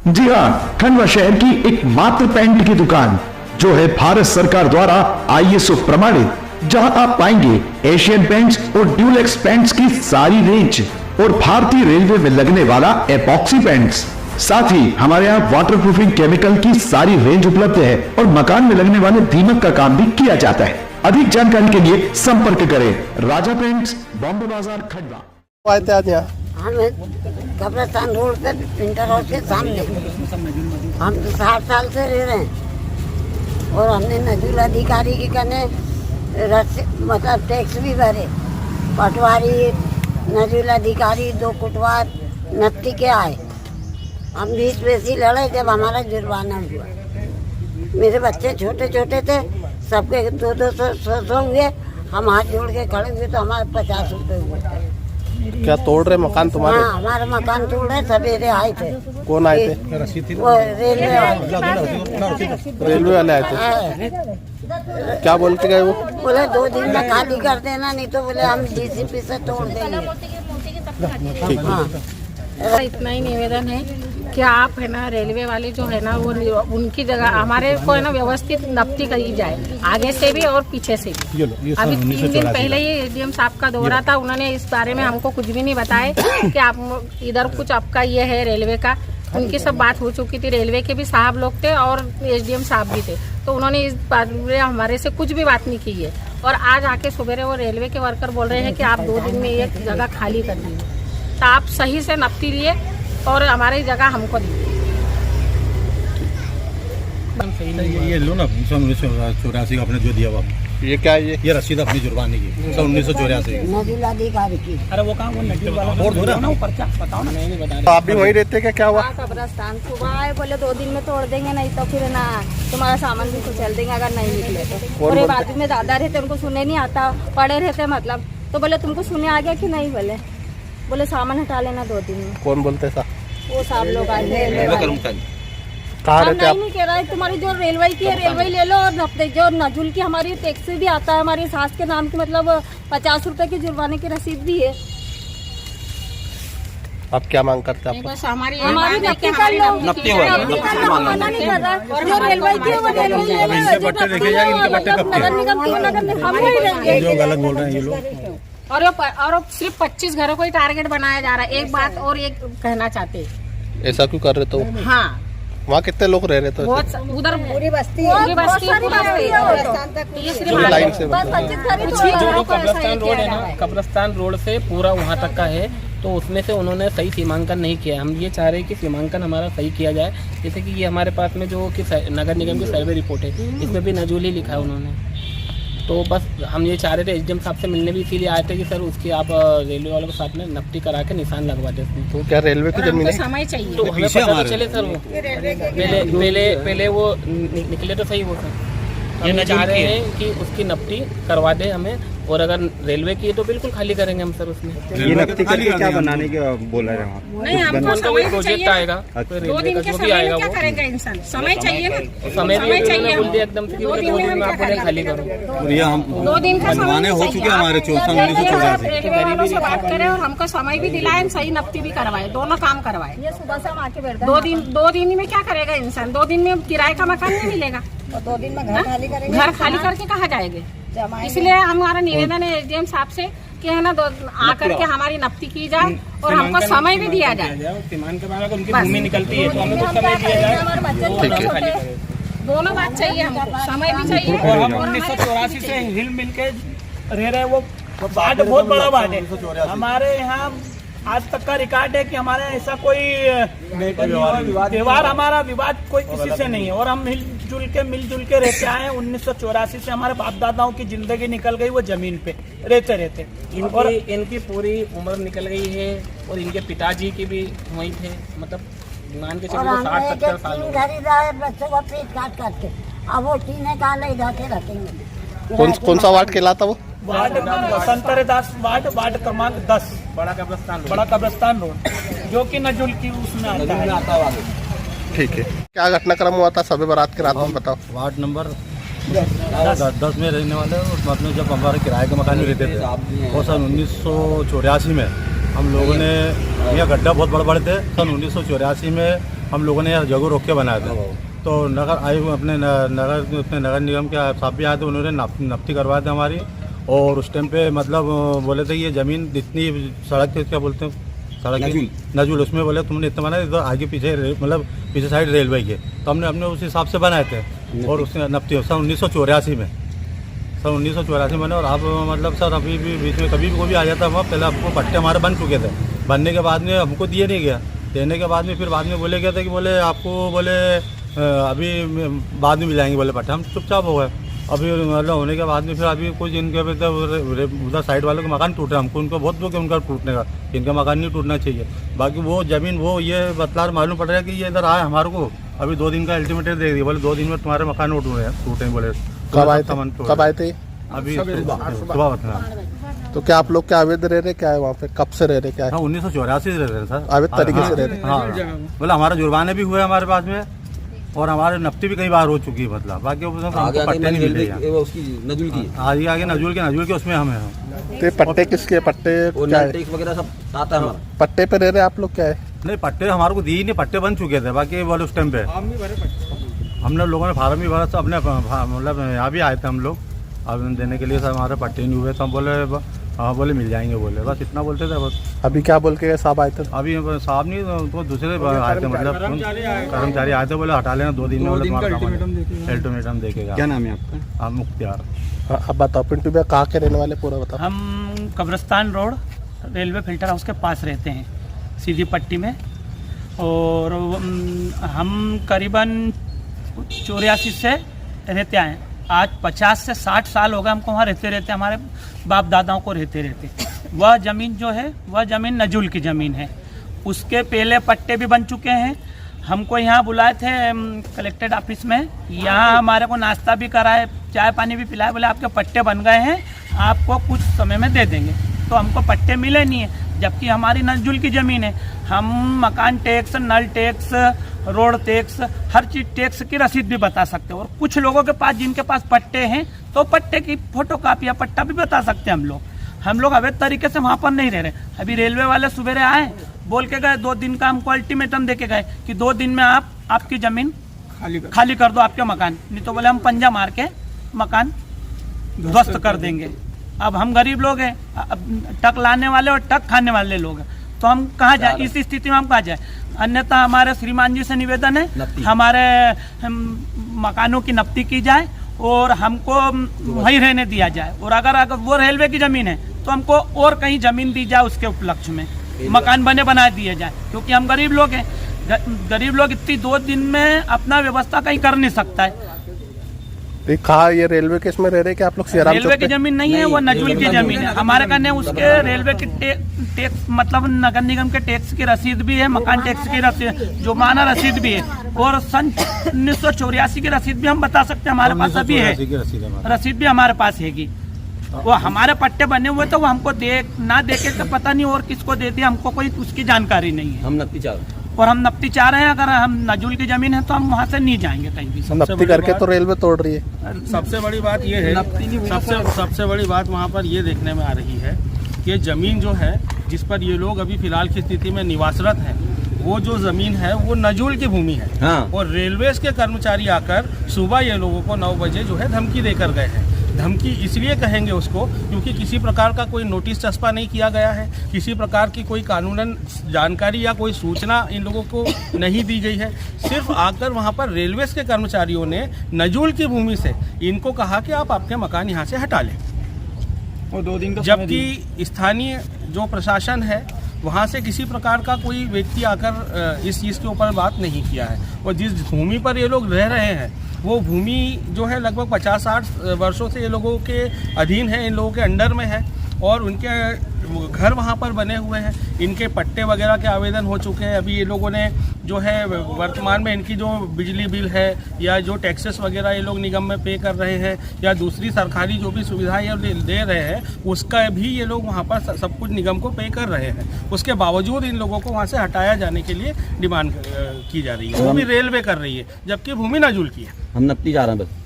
जी हाँ, खंडवा शहर की एकमात्र पेंट की दुकान जो है भारत सरकार द्वारा ISO प्रमाणित, जहां आप पाएंगे एशियन पेंट्स और ड्यूलेक्स पेंट्स की सारी रेंज और भारतीय रेलवे में लगने वाला एपॉक्सी पेंट्स। साथ ही हमारे यहाँ वाटरप्रूफिंग केमिकल की सारी रेंज उपलब्ध है और मकान में लगने वाले दीमक का काम भी किया जाता है। अधिक जानकारी के लिए संपर्क करें राजा पेंट्स, बॉम्बे बाजार, खंडवा। आए थे आज यहाँ हमें कब्रिस्तान रोड पे इंटर हाउस के सामने, हम तो 60 साल से रह रहे हैं और हमने नजूल अधिकारी के कहने मतलब टैक्स भी भरे। पटवारी, नजूल अधिकारी, 2 कुटवार नत्ती के आए। हम 20 पैसे लड़े जब हमारा जुर्माना हुआ। मेरे बच्चे छोटे छोटे थे, सबके 200-200 हुए। हम हाथ जोड़ के खड़े हुए तो हमारे 50 रुपए हुए। क्या तोड़ रहे मकान तुम्हारे? हाँ, हमारे मकान तोड़ रहे। सवेरे आए थे। कौन आए थे? वो रेलवे वाले आए थे। क्या बोल के गए वो? बोले 2 दिन में खाली कर देना, नहीं तो बोले हम DCP से तोड़ देंगे। ठीक। हाँ, इतना ही निवेदन है कि आप है ना रेलवे वाले जो है ना वो उनकी जगह हमारे को है ना व्यवस्थित नफ्ती करी जाए, आगे से भी और पीछे से भी। अभी 3 दिन पहले ही SDM साहब का दौरा था, उन्होंने इस बारे में हमको कुछ भी नहीं बताया कि आप इधर कुछ आपका ये है रेलवे का। उनकी सब बात हो चुकी थी, रेलवे के भी साहब लोग थे और SDM साहब भी थे, तो उन्होंने इस बात में हमारे से कुछ भी बात नहीं की है। और आज आके सुबह वो रेलवे के वर्कर बोल रहे हैं कि आप 2 दिन में ये जगह खाली कर दीजिए, तो आप सही से नफ्ती लिए और हमारी जगह हमको दी। ये लो ना 1984 का आपने जो दिया हुआ, ये क्या है? ये रसीद अपनी जुर्माने की 1984 नजूल अधिकारी की। अरे वो कहाँ, वो नजूल वाला और दो ना ऊपर क्या बताओ ना। नहीं बताना। तो आप भी वहीं रहते क्या? क्या हुआ? कब्रिस्तान सुबह आए, बोले 2 दिन में तोड़ देंगे, नहीं तो फिर ना तुम्हारा सामान भी कुचल देंगे अगर नहीं निकले तो। और बाद में दादा रहते, उनको सुने नहीं आता, पड़े रहते मतलब। तो बोले तुमको सुने आ गया कि नहीं? बोले सामान हटा लेना 2 दिन में। कौन बोलते सा? वो सब लोग आए। कहाँ रहते आप? नहीं कह रहा है, तुम्हारी जो रेलवे की है रेलवे ले लो, और जो नजूल की हमारी टैक्सी भी आता है हमारी सास के नाम की, मतलब 50 रुपए की जुर्माने की रसीद भी है। आप क्या मांग करते हैं? बस हमारी नफ्ती कर लो, नफ्ती मना नहीं कर रहा। और जो रेलवे की है वो रेलवे ले लो, नगर निगम की नगर निगम हम नहीं रहेंगे। जो गलत बोल रहे हैं ये लोग। और सिर्फ 25 घरों को ही टारगेट बनाया जा रहा है। एक बात और एक कहना चाहते हैं, ऐसा क्यों कर रहे? तो हाँ, वहाँ कितने लोग रह रहे थे? बहुत उधर पूरी बस्ती लाइन से कब्रिस्तान रोड से पूरा वहाँ तक का है, तो उसमें से उन्होंने सही सीमांकन नहीं किया। हम ये चाह रहे हैं कि सीमांकन हमारा सही किया जाए। जैसे कि ये हमारे पास में जो कि नगर निगम की सर्वे रिपोर्ट है, इसमें भी नजूल ही लिखा है उन्होंने। तो बस हम ये चाह रहे थे, SDM साहब से मिलने भी इसीलिए आए थे कि सर उसकी आप रेलवे वालों के साथ में नफ्ती करा के निशान लगवा देते। तो क्या रेलवे की जमीन है? समय चाहिए तो हमें पता तो चले सर, वो पहले वो निकले तो सही वो सर। हम चाह रहे हैं कि उसकी नफ्ती करवा दे हमें, और अगर रेलवे की है तो बिल्कुल खाली करेंगे हम सर उसमें। ये नफ्ती करके क्या बनाने के बोला है वहाँ? नहीं, हमको कोई प्रोजेक्ट आएगा, 2 दिन के समय में क्या करेगा इंसान? समय चाहिए ना, समय चाहिए। बोल दिया एकदम से 2 दिन में आप बोले खाली करो। और ये हम 2 दिन का समय हो चुके हमारे 1984। रेलवे वालों से बात करें और हमको समय भी दिलाए, सही नफ्ती भी करवाए, दोनों काम करवाए। ये सुबह से हम आके बैठ 2 दिन में क्या करेगा इंसान? 2 दिन में किराए का मकान नहीं मिलेगा, 2 दिन में घर खाली करेंगे। घर खाली करके कहाँ जाएंगे? इसलिए हमारा निवेदन है SDM साहब से कि है ना आकर के हमारी नफ्ती की जाए और हमको समय भी दिया जाए। सीमांकन के बाद उनकी भूमि निकलती है तो हमें कुछ समय दिया जाए। दोनों बात चाहिए हमको, समय भी चाहिए। और हम 1984 से हिल मिल के रह रहे, वो वार्ड बहुत बड़ा वार्ड है हमारे यहाँ। आज तक का रिकॉर्ड है कि हमारे ऐसा कोई व्यवहार, हमारा विवाद कोई किसी से नहीं है, और हम मिलजुल के रहते आए हैं। 1984 से हमारे बाप दादाओं की जिंदगी निकल गई वो जमीन पे रहते। और इनकी पूरी उम्र निकल गई है, और इनके पिताजी की भी वहीं थे, मतलब मान के चलिए 60-70 साल हो गए। बच्चों को पीट काट करके अब वो टीने का ले जाके रखेंगे। कौन सा वार्ड कहलाता वो? वार्ड संतरदास वार्ड क्रमांक 10, बड़ा कब्रिस्तान रोड, जो कि नजूल की उसमें आता है। ठीक है। क्या घटनाक्रम हुआ था सबे बारात के रात में, बताओ? वार्ड नंबर 10 में रहने वाले, उसमें अपने जब हमारे किराए के मकान में रहते थे, और सन 1984 में हम लोगों ने, यहाँ गड्ढा बहुत बड़े बड़े थे। सन 1984 में हम लोगों ने जगह रोक के बनाए थे। तो नगर आए अपने नगर निगम के साहब भी आए थे, उन्होंने नफ्ती करवाए थे हमारी। और उस टाइम पे मतलब बोले थे ये ज़मीन जितनी सड़क थी, क्या बोलते हैं सड़क नजूल, उसमें बोले तुमने इतना बनाया, इधर आगे पीछे मतलब पीछे साइड रेलवे के, तो हमने अपने उस हिसाब से बनाए थे। और उसने नफ्ती सन 1984 में बने। और अब मतलब सर अभी भी बीच में कभी भी कोई भी आ जाता है, पहले आपको पट्टे हमारे बन चुके थे, बनने के बाद में हमको दिए नहीं गया, देने के बाद में फिर बाद में बोले गया था कि बोले आपको बोले अभी बाद में मिलाएंगे बोले पट्टे। हम चुपचाप हो गए। अभी मतलब होने के बाद में फिर अभी कुछ इनके उधर साइड वालों के मकान टूट रहे, हमको उनको बहुत दुख है उनका टूटने का, इनका मकान नहीं टूटना चाहिए। बाकी वो ज़मीन वो ये बतला मालूम पड़ रहा है कि ये इधर आए हमारे को, अभी 2 दिन का अल्टीमेटम दे दिया, बोले 2 दिन में तुम्हारे मकान टूटे बोले। कब आए थे? अभी सुबह बता। तो क्या आप लोग क्या अवैध रह रहे, क्या है वहाँ पे, कब से रह रहे, क्या है? 1984 से रह रहे हैं सर, अवैध तरीके से रह रहे? हाँ, बोला हमारा जुर्माने भी हुए हमारे पास में, और हमारे नफ्ती भी कई बार हो चुकी है, मतलब बाकी पट्टे नहीं मिल रही है। उसकी नजुल की आगे नजुल के उसमें हम हैं। तो पट्टे किसके, पट्टे क्या है? टैक्स वगैरह सब आता है हमारा। पट्टे पे रह रहे आप लोग, क्या है? नहीं पट्टे हमारे को दिए नहीं, पट्टे बन चुके थे। बाकी बोले उस टाइम पे हमने लोगों ने फार्म भी भरा, तो अपने मतलब यहाँ भी आए थे हम लोग आवेदन देने के लिए, सर हमारे पट्टे नहीं हुए, तो हम बोले हाँ बोले मिल जाएंगे, बोले बस इतना बोलते थे बस। अभी क्या बोल के साहब आए थे? अभी साहब नहीं तो दूसरे आए थे, मतलब कर्मचारी आए थे, बोले हटा लेना 2 दिन में, अल्टीमेटम देखेगा। क्या नाम है आपका? आप मुख्तियार। अब बताओ पिंटू भैया कहाँ के रहने वाले, पूरा बताओ। हम कब्रिस्तान रोड रेलवे फिल्टर हाउस के पास रहते हैं, सीधी पट्टी में। और हम करीबन 84 से रहते आए, आज 50 से 60 साल हो गए हमको वहाँ रहते, हमारे बाप दादाओं को रहते। वह ज़मीन जो है वह ज़मीन नजुल की ज़मीन है, उसके पहले पट्टे भी बन चुके हैं। हमको यहाँ बुलाए थे कलेक्टेड ऑफिस में, यहाँ हमारे को नाश्ता भी कराए, चाय पानी भी पिलाए, बोले आपके पट्टे बन गए हैं, आपको कुछ समय में दे देंगे। तो हमको पट्टे मिले नहीं है, जबकि हमारी नजुल की ज़मीन है। हम मकान टैक्स, नल टैक्स, रोड टैक्स, हर चीज़ टैक्स की रसीद भी बता सकते हैं। और कुछ लोगों के पास जिनके पास पट्टे हैं तो पट्टे की फोटोकॉपी या पट्टा भी बता सकते हैं हम लोग अवैध तरीके से वहाँ पर नहीं रह रहे। अभी रेलवे वाले सुबह आए, बोल के गए 2 दिन का हमको अल्टीमेटम दे के गए कि 2 दिन में आपकी ज़मीन खाली कर दो, आपके मकान, नहीं तो बोले हम पंजा मार के मकान ध्वस्त कर देंगे। अब हम गरीब लोग हैं, टक लाने वाले और टक खाने वाले लोग हैं, तो हम कहाँ जाए, इस स्थिति में हम कहाँ जाए। अन्यथा हमारे श्रीमान जी से निवेदन है, हमारे मकानों की नफ्ती की जाए और हमको वहीं रहने दिया जाए। और अगर वो रेलवे की ज़मीन है तो हमको और कहीं ज़मीन दी जाए, उसके उपलक्ष्य में मकान बना दिए जाए, क्योंकि हम गरीब लोग हैं। गरीब लोग इतनी 2 दिन में अपना व्यवस्था कहीं कर नहीं सकता है। कहा ये रेलवे के इसमें रह रहे कि आप लोग रेलवे की जमीन नहीं है, वो नजुल की जमीन है हमारे कहने। उसके रेलवे की टैक्स मतलब नगर निगम के टैक्स की रसीद भी है, मकान टैक्स की रसीद, जुर्माना रसीद भी है, और सन 1984 की रसीद भी हम बता सकते हैं, हमारे पास अभी है, रसीद भी हमारे पास हैगी। वो हमारे पट्टे बने हुए तो वो हमको ना देके तो पता नहीं और किसको दे दिया, हमको कोई उसकी जानकारी नहीं है। हम नफ्ती चाह रहे हैं, अगर हम नजुल की जमीन है तो हम वहाँ से नहीं जाएंगे कहीं भी। नफ्ती करके तो रेलवे तोड़ रही है। सबसे बड़ी बात ये है, सबसे बड़ी बात वहाँ पर ये देखने में आ रही है कि जमीन जो है जिस पर ये लोग अभी फिलहाल की स्थिति में निवासरत है, वो जो जमीन है वो नजुल की भूमि है। हाँ। और रेलवेज के कर्मचारी आकर सुबह ये लोगों को 9 बजे जो है धमकी देकर गए हैं। धमकी इसलिए कहेंगे उसको क्योंकि किसी प्रकार का कोई नोटिस चस्पा नहीं किया गया है, किसी प्रकार की कोई कानूनन जानकारी या कोई सूचना इन लोगों को नहीं दी गई है। सिर्फ आकर वहां पर रेलवेज के कर्मचारियों ने नजुल की भूमि से इनको कहा कि आप आपके मकान यहाँ से हटा लें, और 2 दिन का, जबकि स्थानीय जो प्रशासन है वहाँ से किसी प्रकार का कोई व्यक्ति आकर इस चीज़ के ऊपर बात नहीं किया है। और जिस भूमि पर ये लोग रह रहे हैं वो भूमि जो है लगभग 50-60 वर्षों से ये लोगों के अधीन है, इन लोगों के अंडर में है, और उनके घर वहाँ पर बने हुए हैं, इनके पट्टे वगैरह के आवेदन हो चुके हैं। अभी ये लोगों ने जो है वर्तमान में इनकी जो बिजली बिल है या जो टैक्सेस वगैरह ये लोग निगम में पे कर रहे हैं या दूसरी सरकारी जो भी सुविधाएं ये दे रहे हैं, उसका भी ये लोग वहाँ पर सब कुछ निगम को पे कर रहे हैं। उसके बावजूद इन लोगों को वहाँ से हटाया जाने के लिए डिमांड की जा रही है। वो भी रेलवे कर रही है, जबकि भूमि नजुल की है। हम नफ्ती जा रहे हैं बस।